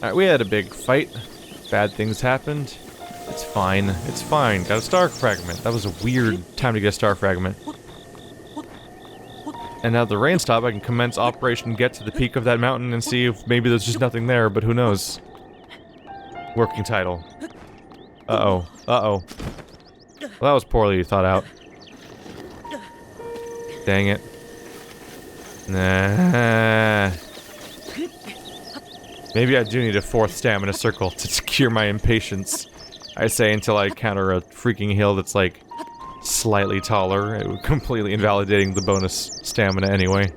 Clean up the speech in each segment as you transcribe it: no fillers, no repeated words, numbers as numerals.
Alright, we had a big fight. Bad things happened. It's fine. It's fine. Got a star fragment. That was a weird time to get a star fragment. And now the rain stopped, I can commence Operation Get to the peak of that mountain and see if maybe there's just nothing there, but who knows. Working title. Uh-oh. Uh-oh. Well, that was poorly thought out. Dang it. Nah. Maybe I do need a 4th stamina circle to cure my impatience. I say until I encounter a freaking hill that's like slightly taller, completely invalidating the bonus stamina anyway.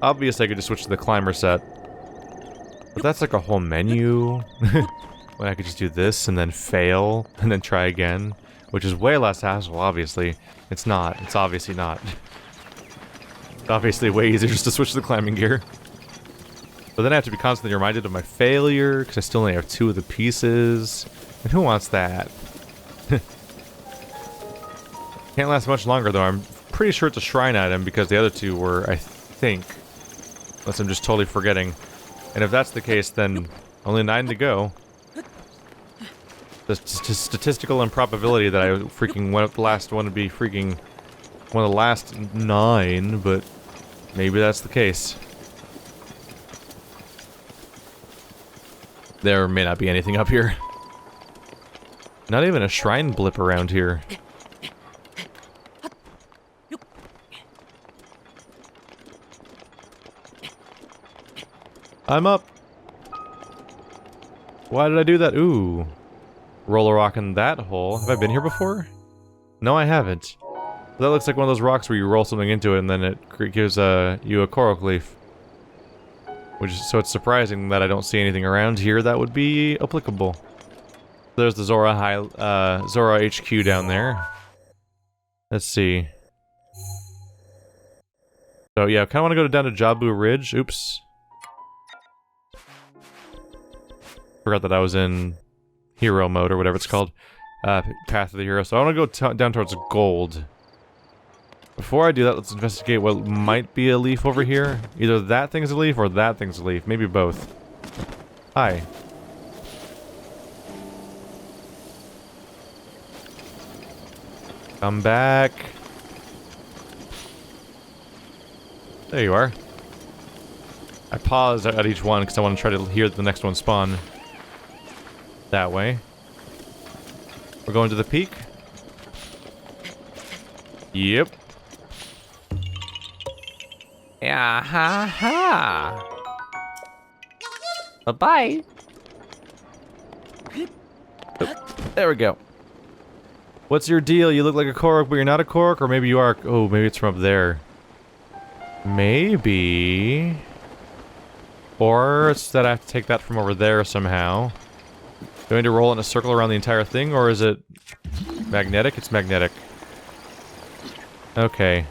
Obviously I could just switch to the climber set. But that's like a whole menu. When I could just do this and then fail and then try again. Which is way less hassle, obviously. It's not. It's obviously not. It's obviously way easier just to switch to the climbing gear. But then I have to be constantly reminded of my failure, because I still only have 2 of the pieces. And who wants that? Can't last much longer, though. I'm pretty sure it's a shrine item, because the other 2 were, I think. Unless I'm just totally forgetting. And if that's the case, then only 9 to go. The statistical improbability that I freaking the last one to be freaking one of the last 9, but maybe that's the case. There may not be anything up here. Not even a shrine blip around here. I'm up. Why did I do that? Ooh. Roller rock in that hole. Have I been here before? No, I haven't. That looks like one of those rocks where you roll something into it and then it gives you a coral leaf. So it's surprising that I don't see anything around here that would be applicable. There's the Zora HQ down there. Let's see. So yeah, I kind of want to go down to Jabu Ridge. Oops. Forgot that I was in hero mode or whatever it's called. Path of the Hero. So I want to go down towards gold. Before I do that, let's investigate what might be a leaf over here. Either that thing's a leaf or that thing's a leaf. Maybe both. Hi. Come back. There you are. I paused at each one because I want to try to hear the next one spawn. That way. We're going to the peak. Yep. Yeah, ha ha. Bye-bye. Oh, there we go. What's your deal? You look like a Korok, but you're not a Korok? Or maybe you are. Oh, maybe it's from up there. Maybe. Or it's that I have to take that from over there somehow. Do I need to roll in a circle around the entire thing, or is it magnetic? It's magnetic. Okay.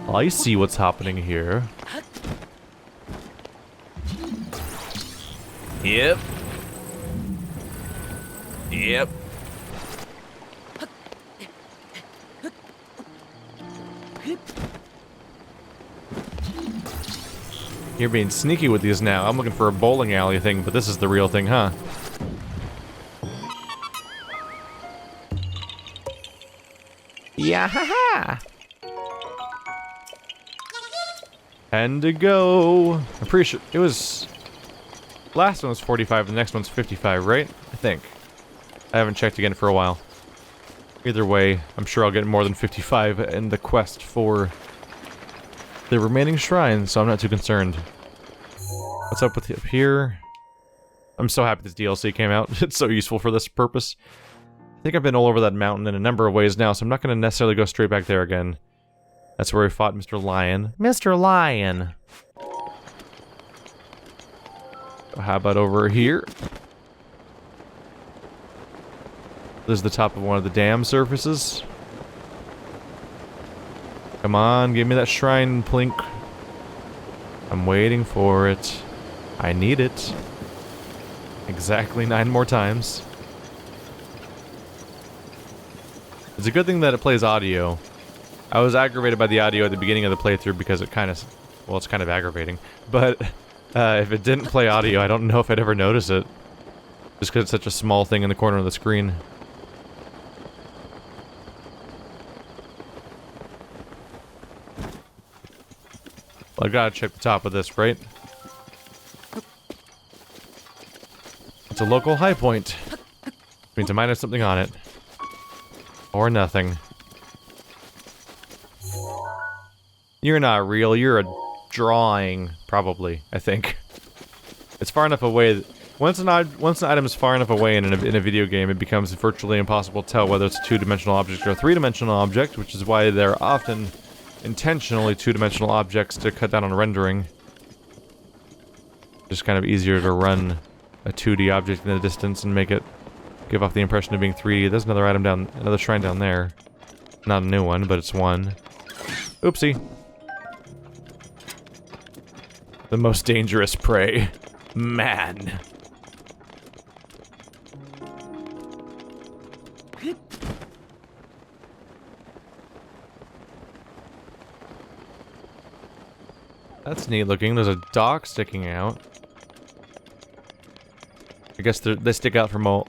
I see what's happening here. Yep. Yep. You're being sneaky with these now. I'm looking for a bowling alley thing, but this is the real thing, huh? Yeah, haha! And to go. I'm pretty sure it was. Last one was 45, the next one's 55, right? I think. I haven't checked again for a while. Either way, I'm sure I'll get more than 55 in the quest for the remaining shrines, so I'm not too concerned. What's up with up here? I'm so happy this DLC came out. It's so useful for this purpose. I think I've been all over that mountain in a number of ways now, so I'm not going to necessarily go straight back there again. That's where we fought Mr. Lion. Mr. Lion! How about over here? This is the top of one of the dam surfaces. Come on, give me that shrine, Plink. I'm waiting for it. I need it. Exactly 9 more times. It's a good thing that it plays audio. I was aggravated by the audio at the beginning of the playthrough because it kind of... Well, it's kind of aggravating. But if it didn't play audio, I don't know if I'd ever notice it. Just because it's such a small thing in the corner of the screen. Well, I gotta check the top of this, right? It's a local high point. Means I might have something on it. Or nothing. You're not real, you're a drawing, probably, I think. It's far enough away that once an item is far enough away in a video game, it becomes virtually impossible to tell whether it's a two-dimensional object or a three-dimensional object, which is why they're often intentionally two-dimensional objects to cut down on rendering. Just kind of easier to run a 2D object in the distance and make it give off the impression of being 3D. There's another item down, another shrine down there. Not a new one, but it's one. Oopsie. The most dangerous prey. Man. That's neat looking. There's a dock sticking out. I guess they stick out from all...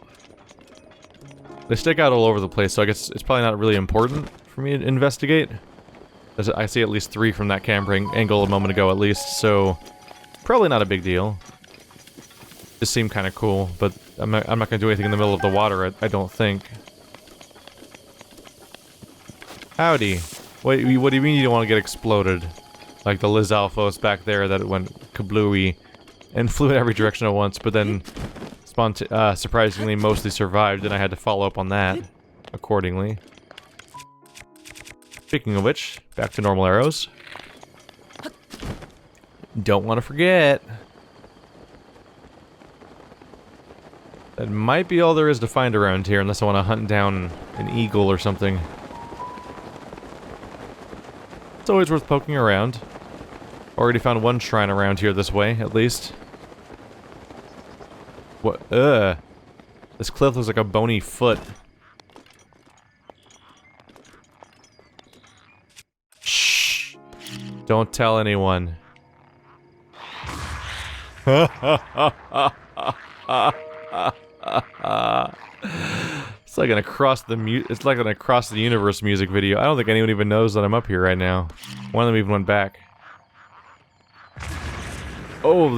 They stick out all over the place, so I guess it's probably not really important for me to investigate. I see at least 3 from that camera angle a moment ago at least, so... Probably not a big deal. Just seemed kind of cool, but I'm not going to do anything in the middle of the water, I don't think. Howdy. What do you mean you don't want to get exploded? Like the Liz Alphos back there that went kablooey and flew in every direction at once, but then surprisingly mostly survived, and I had to follow up on that accordingly. Speaking of which, back to normal arrows. Don't want to forget. That might be all there is to find around here, unless I want to hunt down an eagle or something. It's always worth poking around. Already found one shrine around here this way, at least. What? This cliff looks like a bony foot. Shh! Don't tell anyone. It's like an across the universe music video. I don't think anyone even knows that I'm up here right now. One of them even went back. Oh,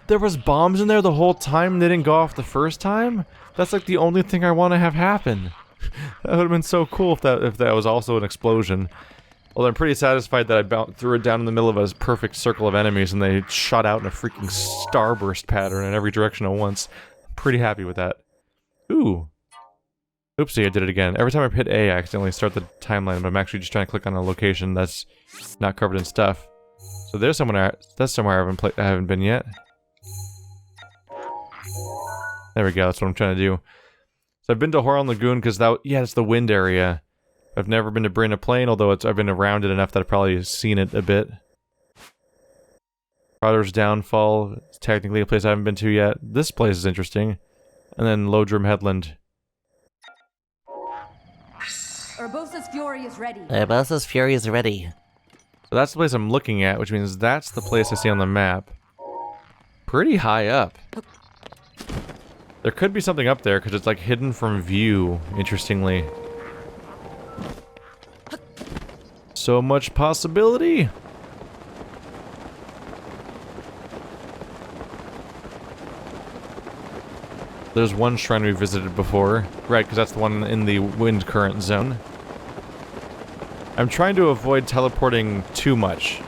there was bombs in there the whole time and they didn't go off the first time? That's like the only thing I want to have happen. That would have been so cool if that was also an explosion. Well, I'm pretty satisfied that I threw it down in the middle of a perfect circle of enemies and they shot out in a freaking starburst pattern in every direction at once. Pretty happy with that. Ooh. Oopsie, I did it again. Every time I hit A, I accidentally start the timeline, but I'm actually just trying to click on a location that's not covered in stuff. So there's somewhere I haven't been yet. There we go, that's what I'm trying to do. So I've been to Horon Lagoon because it's the wind area. I've never been to Brina Plain, although I've been around it enough that I've probably seen it a bit. Crowder's Downfall is technically a place I haven't been to yet. This place is interesting. And then Lodrum Headland. Urbosa's Fury is ready. Urbosa's Fury is ready. So that's the place I'm looking at, which means that's the place I see on the map. Pretty high up. There could be something up there, because it's like hidden from view, interestingly. So much possibility! There's one shrine we visited before. Right, because that's the one in the wind current zone. I'm trying to avoid teleporting too much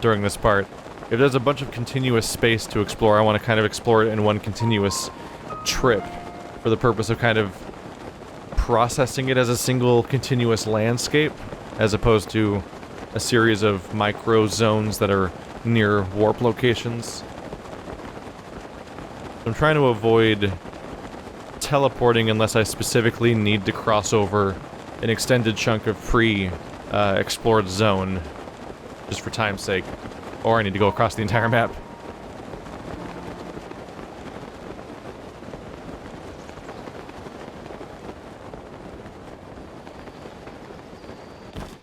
during this part. If there's a bunch of continuous space to explore, I want to kind of explore it in one continuous trip for the purpose of kind of processing it as a single continuous landscape, as opposed to a series of micro zones that are near warp locations. I'm trying to avoid teleporting unless I specifically need to cross over an extended chunk of explored zone, just for time's sake, or I need to go across the entire map.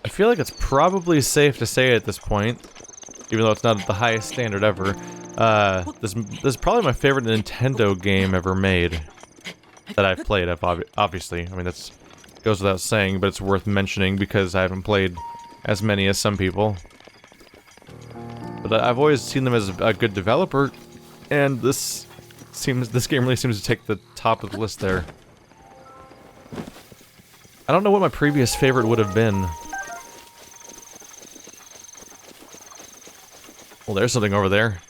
I feel like it's probably safe to say at this point, even though it's not the highest standard ever, this is probably my favorite Nintendo game ever made that I've played. Obviously, I mean that's goes without saying, but it's worth mentioning because I haven't played as many as some people. But I've always seen them as a good developer, and this game really seems to take the top of the list there. I don't know what my previous favorite would have been. Well, there's something over there.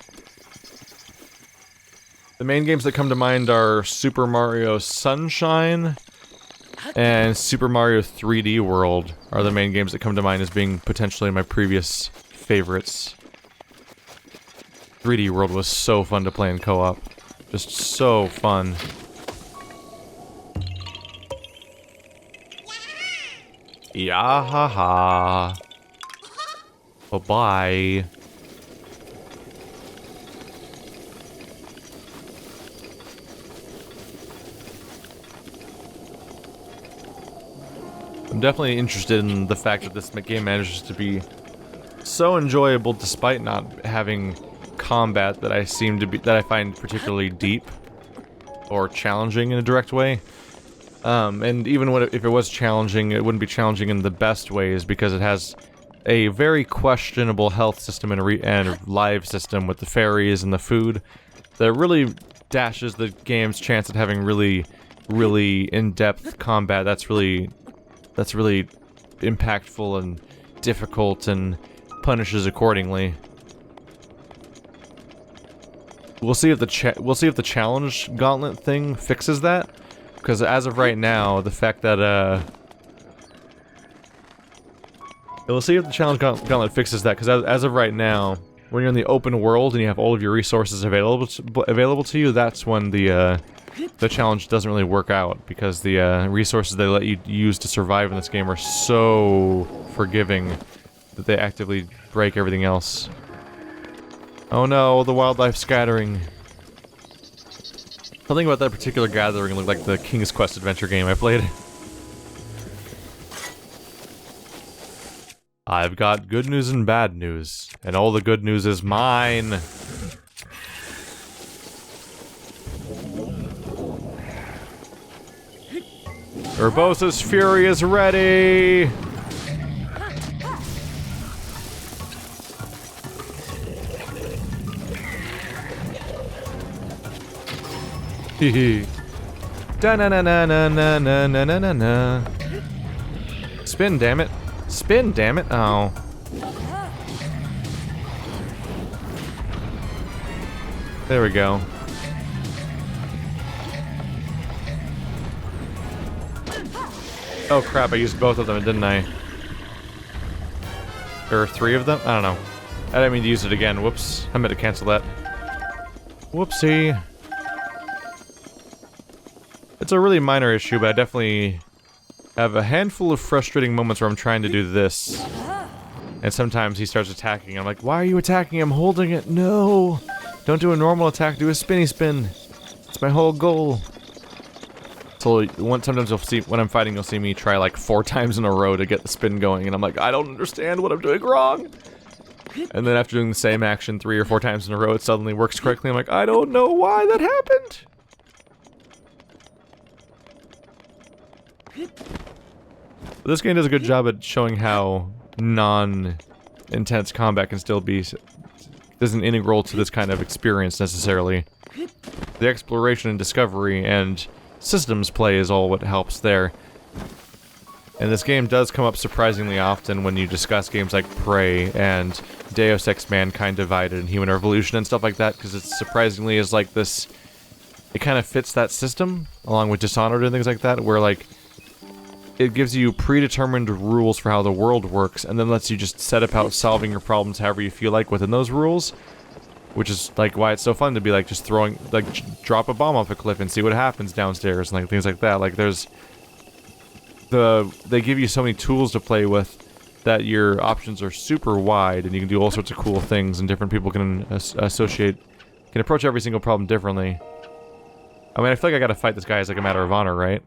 The main games that come to mind are Super Mario Sunshine and Super Mario 3D World are the main games that come to mind as being potentially my previous favorites. 3D World was so fun to play in co-op. Just so fun. Yeah ha ha. Bye-bye. I'm definitely interested in the fact that this game manages to be so enjoyable despite not having combat that I find particularly deep or challenging in a direct way. And even if it was challenging, it wouldn't be challenging in the best ways because it has a very questionable health system and live system with the fairies and the food that really dashes the game's chance at having really, really in-depth combat. That's really impactful and difficult and punishes accordingly. We'll see if the challenge gauntlet thing fixes that, because as of right now, the fact that we'll see if the challenge gauntlet fixes that, because as of right now, when you're in the open world and you have all of your resources available to you, that's when the challenge doesn't really work out, because the resources they let you use to survive in this game are so forgiving that they actively break everything else. Oh no, the wildlife scattering. Something about that particular gathering looked like the King's Quest adventure game I played. I've got good news and bad news, and all the good news is mine. Urbosa's fury is ready! Hehe. Da-na-na-na-na-na-na-na-na-na. Spin, damn it. Spin, damn it. Oh. There we go. Oh crap, I used both of them, didn't I? There are 3 of them? I don't know. I didn't mean to use it again. Whoops. I meant to cancel that. Whoopsie. It's a really minor issue, but I definitely have a handful of frustrating moments where I'm trying to do this. And sometimes he starts attacking. I'm like, why are you attacking? I'm holding it. No! Don't do a normal attack, do a spinny spin. It's my whole goal. So sometimes you'll see, when I'm fighting, you'll see me try like 4 times in a row to get the spin going, and I'm like, I don't understand what I'm doing wrong. And then after doing the same action 3 or 4 times in a row, it suddenly works correctly. I'm like, I don't know why that happened. This game does a good job at showing how non-intense combat can still be isn't integral to this kind of experience necessarily. The exploration and discovery and systems play is all what helps there. And this game does come up surprisingly often when you discuss games like Prey and Deus Ex Mankind Divided and Human Revolution and stuff like that, because it surprisingly is like this, it kind of fits that system, along with Dishonored and things like that, where like, it gives you predetermined rules for how the world works, and then lets you just set about solving your problems however you feel like within those rules. Which is, like, why it's so fun to be, like, just throwing, like, drop a bomb off a cliff and see what happens downstairs, and, like, things like that. Like, they give you so many tools to play with that your options are super wide, and you can do all sorts of cool things, and different people can can approach every single problem differently. I mean, I feel like I gotta fight this guy as, like, a matter of honor, right?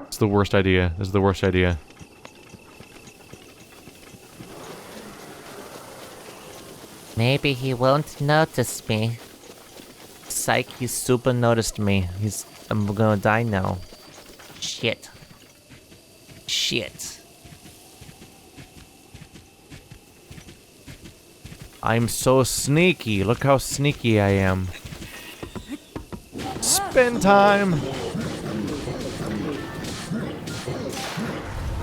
It's the worst idea. This is the worst idea. Maybe he won't notice me. Psych, he super noticed me. I'm gonna die now. Shit. Shit. I'm so sneaky. Look how sneaky I am. Spin time!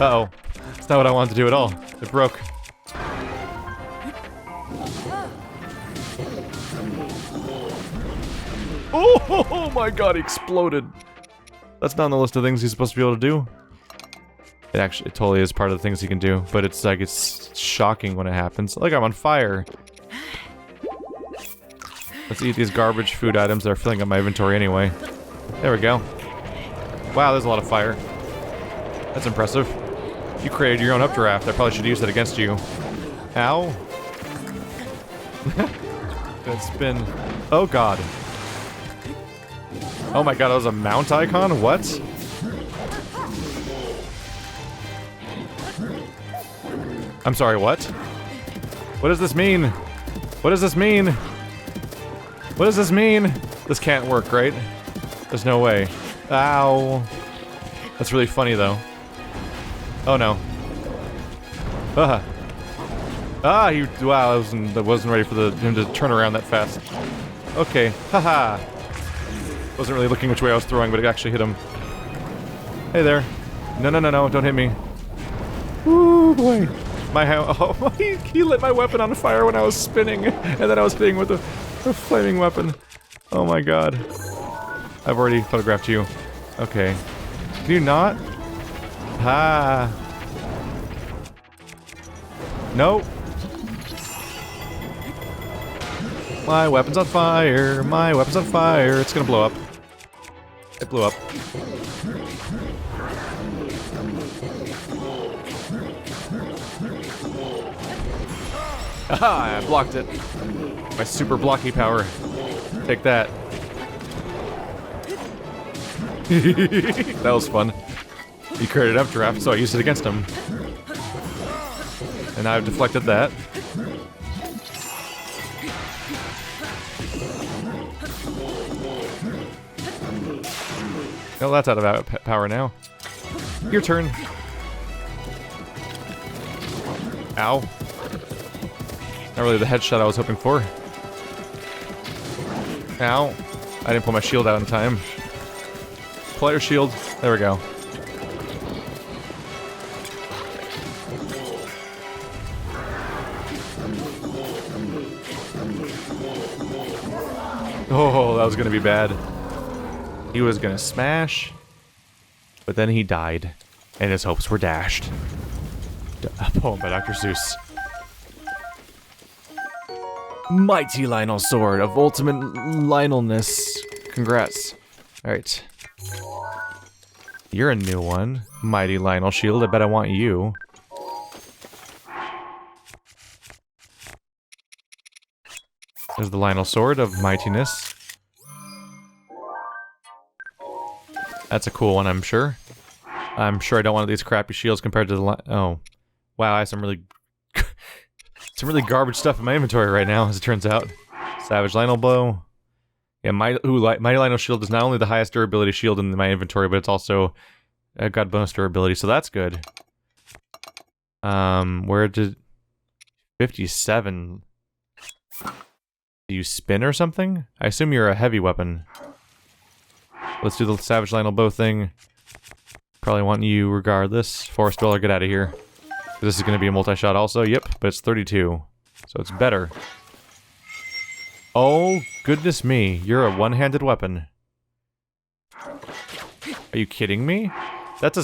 Uh-oh. That's not what I wanted to do at all. It broke. Oh my god, he exploded. That's not on the list of things he's supposed to be able to do. It totally is part of the things he can do, but it's like, it's shocking when it happens. Like, I'm on fire. Let's eat these garbage food items that are filling up my inventory anyway. There we go. Wow, there's a lot of fire. That's impressive. You created your own updraft. I probably should use that against you. Ow. Good spin. Oh god. Oh my god, that was a mount icon? What? I'm sorry, what? What does this mean? What does this mean? What does this mean? This can't work, right? There's no way. Ow. That's really funny, though. Oh no. Ah. Ah, wow, I wasn't ready for him to turn around that fast. Okay, haha. Wasn't really looking which way I was throwing, but it actually hit him. Hey there. No, no, no, no, don't hit me. Ooh, boy. Oh, he lit my weapon on fire when I was spinning, and then I was hitting with a flaming weapon. Oh my god. I've already photographed you. Okay. Can you not? Ha. Nope. My weapon's on fire. My weapon's on fire. It's gonna blow up. It blew up. Aha! I blocked it. My super blocky power. Take that. That was fun. He created an updraft, so I used it against him. And I've deflected that. Oh, that's out of power now. Your turn. Ow. Not really the headshot I was hoping for. Ow. I didn't pull my shield out in time. Pull out your shield. There we go. Oh, that was gonna be bad. He was gonna smash, but then he died, and his hopes were dashed. A poem by Dr. Seuss. Mighty Lionel Sword of Ultimate Lionelness. Congrats. Alright. You're a new one. Mighty Lionel Shield. I bet I want you. There's the Lionel Sword of Mightiness. That's a cool one, I'm sure. I'm sure I don't want these crappy shields compared to the oh. Wow, I have some really garbage stuff in my inventory right now, as it turns out. Savage Lionel Blow. Yeah, Mighty Lionel Shield is not only the highest durability shield in my inventory, but it's also got bonus durability, so that's good. Where did 57? Do you spin or something? I assume you're a heavy weapon. Let's do the Savage Lionel Bow thing. Probably want you regardless. Forest Dweller, get out of here. This is going to be a multi-shot also. Yep, but it's 32. So it's better. Oh, goodness me. You're a one-handed weapon. Are you kidding me? That's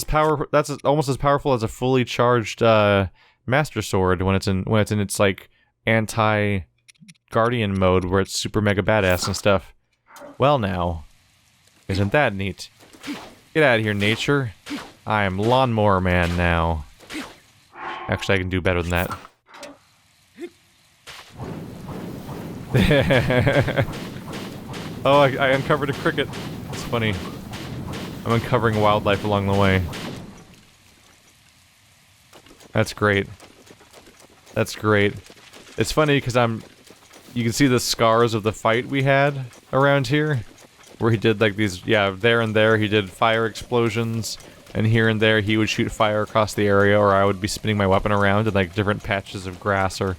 almost as powerful as a fully charged Master Sword when it's in its like anti-guardian mode where it's super mega badass and stuff. Well now. Isn't that neat? Get out of here, nature. I am Lawnmower Man now. Actually, I can do better than that. Oh, I uncovered a cricket. It's funny. I'm uncovering wildlife along the way. That's great. That's great. It's funny because I'm You can see the scars of the fight we had around here. Where he did like these, yeah, there and there he did fire explosions. And here and there he would shoot fire across the area, or I would be spinning my weapon around and like different patches of grass are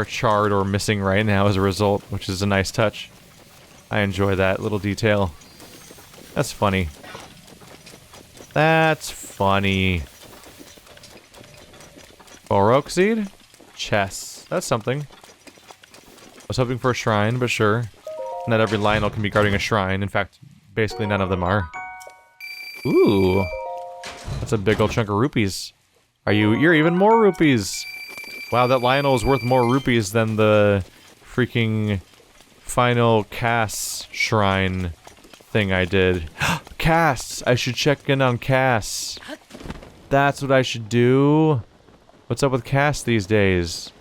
charred or missing right now as a result, which is a nice touch. I enjoy that little detail. That's funny. That's funny. Borok seed? Chess. That's something. I was hoping for a shrine, but sure. Not every Lionel can be guarding a shrine. In fact, basically none of them are. Ooh. That's a big old chunk of rupees. You're even more rupees! Wow, that Lionel is worth more rupees than the freaking final Cass shrine thing I did. Cass! I should check in on Cass. That's what I should do. What's up with Cass these days?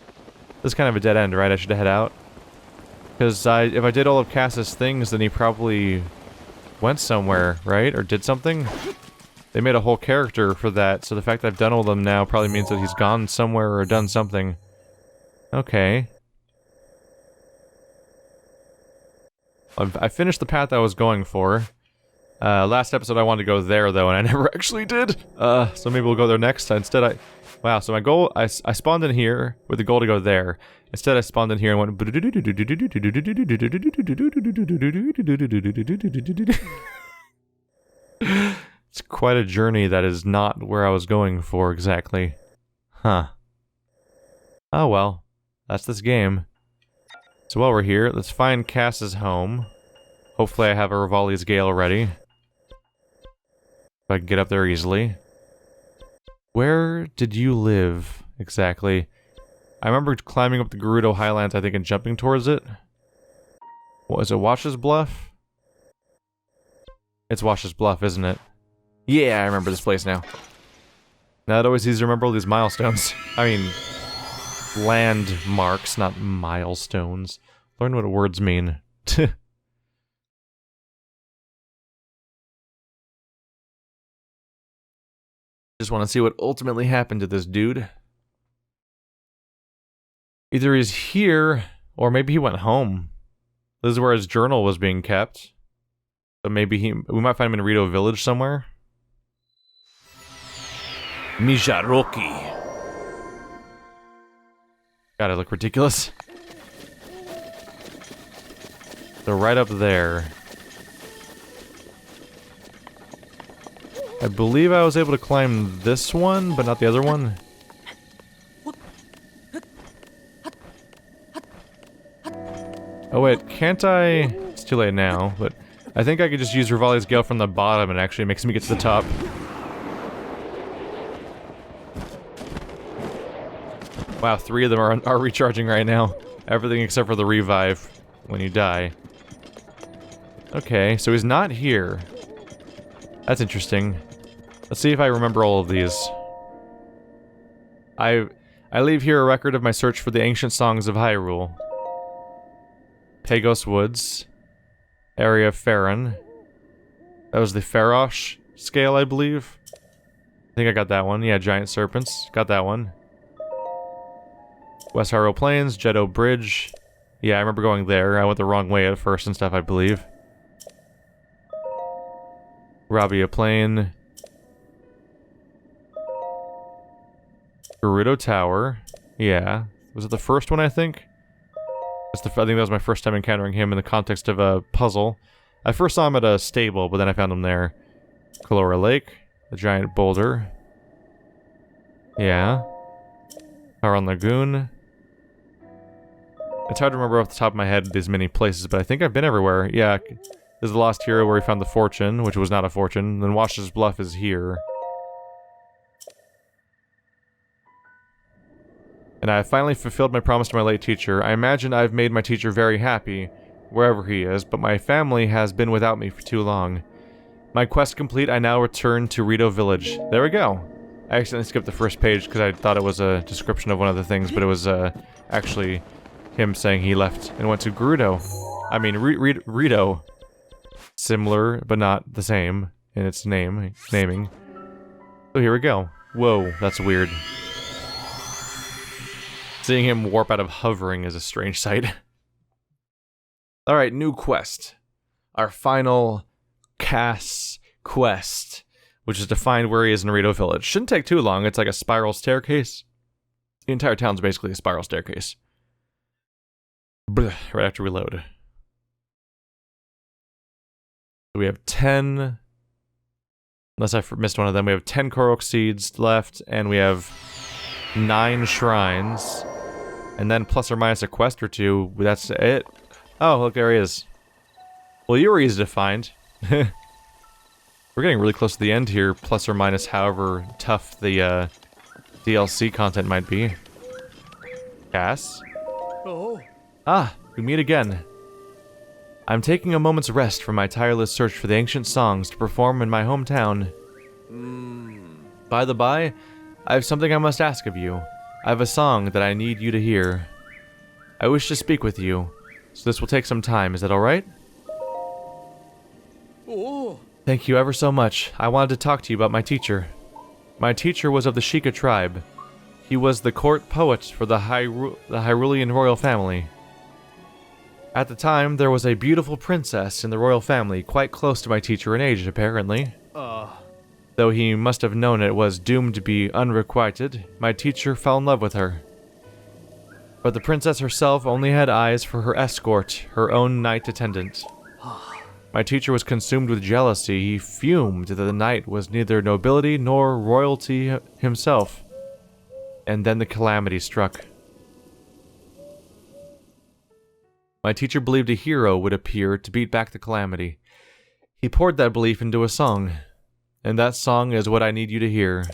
This is kind of a dead end, right? I should head out. Because if I did all of Cass's things, then he probably went somewhere, right? Or did something? They made a whole character for that, so the fact that I've done all of them now probably means that he's gone somewhere or done something. Okay. I finished the path I was going for. Last episode I wanted to go there, though, and I never actually did. So maybe we'll go there next. Instead, wow, so my goal... I spawned in here with the goal to go there. Instead, I spawned in here and went... It's quite a journey that is not where I was going for exactly. Huh. Oh well. That's this game. So while we're here, let's find Cass's home. Hopefully I have a Rivali's Gale ready. So I can get up there easily. Where did you live, exactly? I remember climbing up the Gerudo Highlands, I think, and jumping towards it. What is it, Wash's Bluff? It's Wash's Bluff, isn't it? Yeah, I remember this place now. Now it always easy to remember all these milestones. I mean, landmarks, not milestones. Learn what words mean. Just want to see what ultimately happened to this dude. Either he's here, or maybe he went home. This is where his journal was being kept. So maybe we might find him in Rito Village somewhere. Mijaroki. God, I look ridiculous. They're right up there. I believe I was able to climb this one, but not the other one. Oh wait, can't I... It's too late now, but I think I could just use Rivali's Gale from the bottom and it actually makes me get to the top. Wow, 3 of them are recharging right now. Everything except for the revive when you die. Okay, so he's not here. That's interesting. Let's see if I remember all of these. I leave here a record of my search for the ancient songs of Hyrule. Pagos Woods. Area of Farron. That was the Farosh scale, I believe. I think I got that one. Yeah, giant serpents. Got that one. West Hyrule Plains, Jeddo Bridge. Yeah, I remember going there. I went the wrong way at first and stuff, I believe. Rabia Plain. Gerudo Tower. Yeah. Was it the first one, I think? I think that was my first time encountering him in the context of a puzzle. I first saw him at a stable, but then I found him there. Kalora Lake. The giant boulder. Yeah. Haran Lagoon. It's hard to remember off the top of my head these many places, but I think I've been everywhere. Yeah, this is the Lost Hero where we found the fortune, which was not a fortune. Then Wash's Bluff is here. And I finally fulfilled my promise to my late teacher. I imagine I've made my teacher very happy, wherever he is, but my family has been without me for too long. My quest complete, I now return to Rito Village. There we go. I accidentally skipped the first page because I thought it was a description of one of the things, but it was actually him saying he left and went to Gerudo. I mean, Rito. Similar, but not the same in its naming. So here we go. Whoa, that's weird. Seeing him warp out of hovering is a strange sight. Alright, new quest. Our final Cass quest, which is to find where he is in Rito Village. Shouldn't take too long. It's like a spiral staircase. The entire town's basically a spiral staircase. Right after we load. We have 10... Unless I missed one of them, we have 10 Korok seeds left, and we have 9 shrines. And then plus or minus a quest or two, that's it. Oh, look, there he is. Well, you were easy to find. We're getting really close to the end here, plus or minus however tough the DLC content might be. Cass? Oh. Ah, we meet again. I'm taking a moment's rest from my tireless search for the ancient songs to perform in my hometown. By the by, I have something I must ask of you. I have a song that I need you to hear. I wish to speak with you, so this will take some time. Is that alright? Oh. Thank you ever so much. I wanted to talk to you about my teacher. My teacher was of the Sheikah tribe. He was the court poet for the Hyrulean royal family. At the time, there was a beautiful princess in the royal family, quite close to my teacher in age, apparently. Though he must have known it was doomed to be unrequited, my teacher fell in love with her. But the princess herself only had eyes for her escort, her own knight attendant. My teacher was consumed with jealousy. He fumed that the knight was neither nobility nor royalty himself. And then the calamity struck. My teacher believed a hero would appear to beat back the calamity. He poured that belief into a song, and that song is what I need you to hear.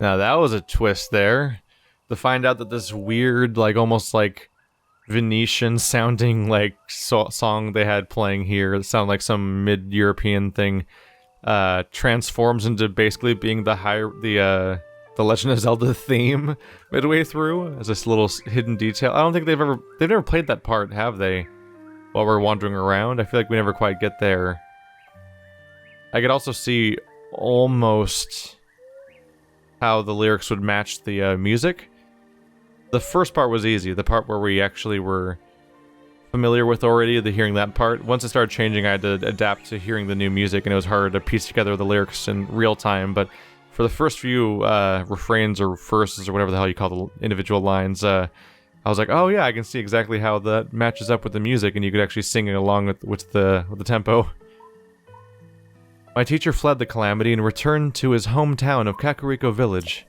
Now that was a twist there. To find out that this weird, like almost like Venetian sounding like song they had playing here, that sounded like some mid-European thing, transforms into basically being the Legend of Zelda theme midway through as this little hidden detail. I don't think they've never played that part, have they? While we're wandering around, I feel like we never quite get there. I could also see almost how the lyrics would match the music. The first part was easy, the part where we actually were familiar with already, hearing that part. Once it started changing, I had to adapt to hearing the new music, and it was hard to piece together the lyrics in real time, but for the first few refrains or verses or whatever the hell you call the individual lines, I was like, oh yeah, I can see exactly how that matches up with the music, and you could actually sing it along with the tempo. My teacher fled the calamity and returned to his hometown of Kakariko Village.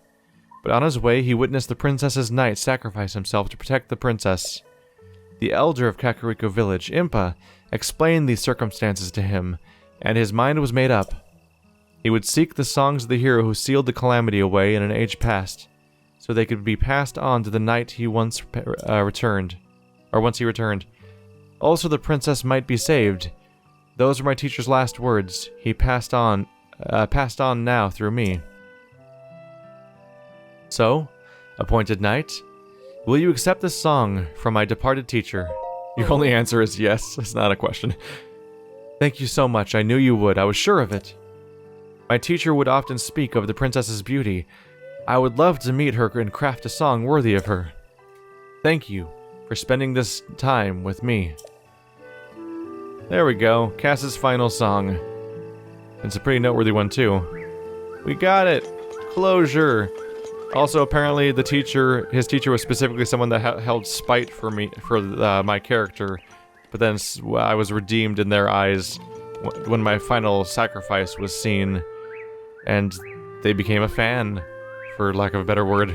But on his way, he witnessed the princess's knight sacrifice himself to protect the princess. The elder of Kakariko Village, Impa, explained these circumstances to him, and his mind was made up. He would seek the songs of the hero who sealed the calamity away in an age past, so they could be passed on to the knight he once returned. Also, the princess might be saved. Those are my teacher's last words. He passed on now through me. So, appointed knight, will you accept this song from my departed teacher? Your only answer is yes. It's not a question. Thank you so much. I knew you would. I was sure of it. My teacher would often speak of the princess's beauty. I would love to meet her and craft a song worthy of her. Thank you for spending this time with me. There we go. Cass's final song. It's a pretty noteworthy one, too. We got it! Closure! Also, apparently, his teacher was specifically someone that held spite for me, for my character. But then I was redeemed in their eyes when my final sacrifice was seen, and they became a fan, for lack of a better word.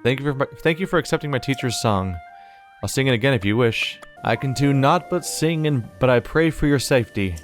Thank you for accepting my teacher's song. I'll sing it again if you wish. I can do naught but sing, but I pray for your safety.